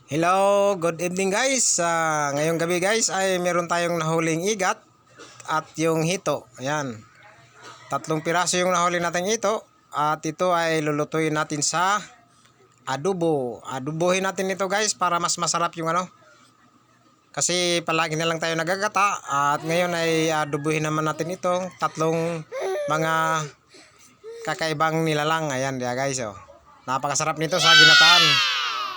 Hello, good evening guys. Ngayong gabi guys ay meron tayong nahuling igat at yung hito. Ayan. 3 piraso yung nahuli natin ito at ito ay lulutuin natin sa adobo. Adobohin natin ito guys para mas masarap yung ano. Kasi palagi na lang tayo nagagata at ngayon ay adobohin naman natin itong 3 mga kakaibang nilalang. Ayan dia guys oh. Napakasarap nito sa ginataan.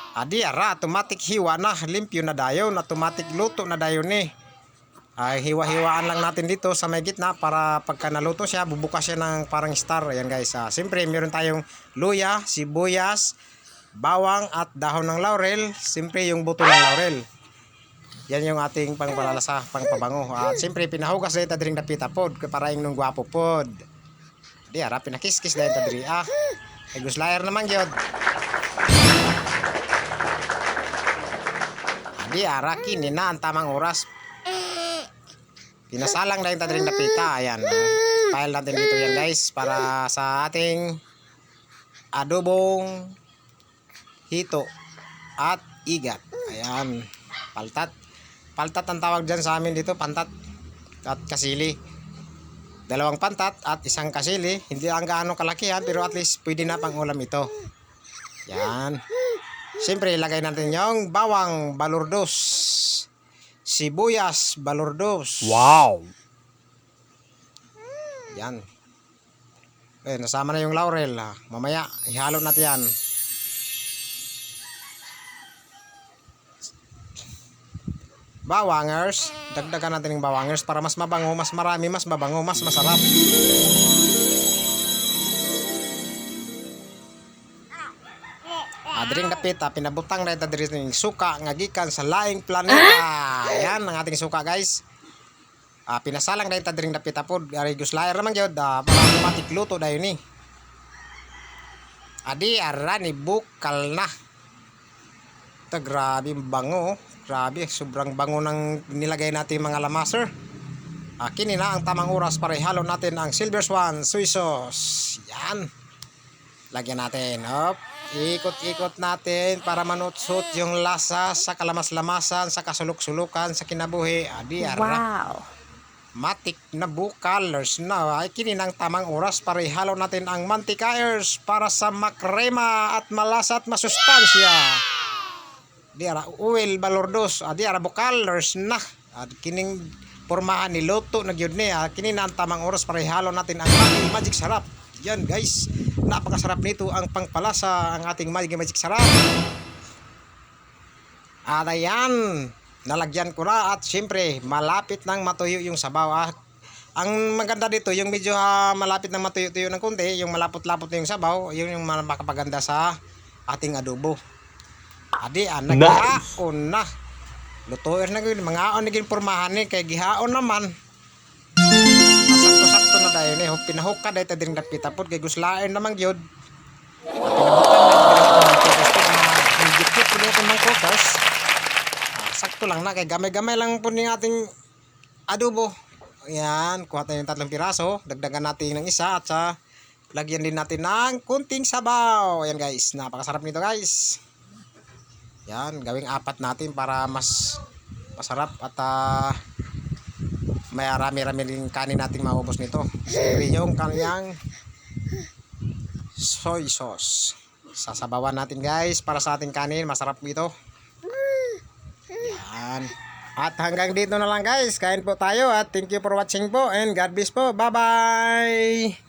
Adi ara automatic hiwa na, limpyo na dayon, automatic luto na dayon ni. Hiwa-hiwaan lang natin dito sa may gitna para pagka naluto siya, bubukas siya ng parang star. Ayan guys. Siyempre meron tayong luya, sibuyas, bawang at dahon ng laurel. Siyempre yung buto ng laurel. Yan yung ating pangpalalasa, pangpabango. At siyempre pinahugas na ito dring dapita pod para yung nung gwapo pod. Di ara pinakiskis na ito diri Ay guslayer naman gyud. Di ara kini na ang tamang oras. Pinasalang na yung tadring napita. Ayan. File natin dito yan guys. Para sa ating adobong hito at igat. Ayan. Paltat. Paltat ang tawag dyan sa amin dito. Pantat at kasili. 2 pantat at 1 kasili. Hindi ang gaano kalaki yan. Pero at least pwede na pang ulam ito. Yan. Siyempre ilagay natin yung bawang balurdos, sibuyas balurdos. Wow. Yan. Nasama na yung laurel. Mamaya ihalo natin yan. Bawangers, dagdagan natin yung bawangers para mas mabango, mas marami, mas mabango, mas masarap. Adring dapita pinabutang na ito diri ng suka nga gikan sa laing planeta. Ayan ang ating suka guys. Pinasalang na ito diri dapita pod. Ari guslayer naman gyud para automatic luto dayon ni. Adi ara ni bukal na. Ito grabe bango. Grabe sobrang bango ng nilagay natin mga lamaser. Kini na ang tamang oras para ihalo natin ang Silver Swan soy sauce. Yan. Lagyan natin. Ikot-ikot natin para manutsot yung lasa sa kalamas-lamasan, sa kasulok-sulukan, sa kinabuhi. Adi ara. Wow. Matik na bukalers na. Ay kininang tamang oras para ihalo natin ang mantikayers para sa makrema at malasa at masustansya. Di ara oil balordos. Adi ara bukalers na. At kining pormahan ni luto na gyud ni. Kininang tamang oras para ihalo natin ang magic sarap. Yan guys, napakasarap nito ang pangpalasa ang ating magic sarap. At ayan, nalagyan ko na at syempre malapit nang matuyo yung sabaw. Ang maganda dito yung medyo malapit nang matuyo-tuyo ng konti, yung malapot-lapot na yung sabaw, yun yung makapaganda sa ating adobo. Adi, naghaon na. Lutuer na yun, mga aon na ginpormahan ni, kay gihaon naman. Sakto-sakto na dayon eh. Pinahukad dahil tadiring dapita po. Kaya guslain naman yun. Pinagdikit po natin mga cookers. Sakto lang na. Kaya gamay-gamay lang po ng ating adobo. Ayan. Kuha tayo yung 3 piraso. Dagdagan natin ng isa. At lagyan din natin ng kunting sabaw. Ayan guys. Napakasarap nito guys. Ayan. Gawing 4 natin para mas masarap at may rami-rami rin kanin nating maubos nito. Siyempre yung kanyang soy sauce. Sasabawan natin guys para sa ating kanin. Masarap ito. Yan. At hanggang dito na lang guys. Kain po tayo at thank you for watching po and God bless po. Bye bye.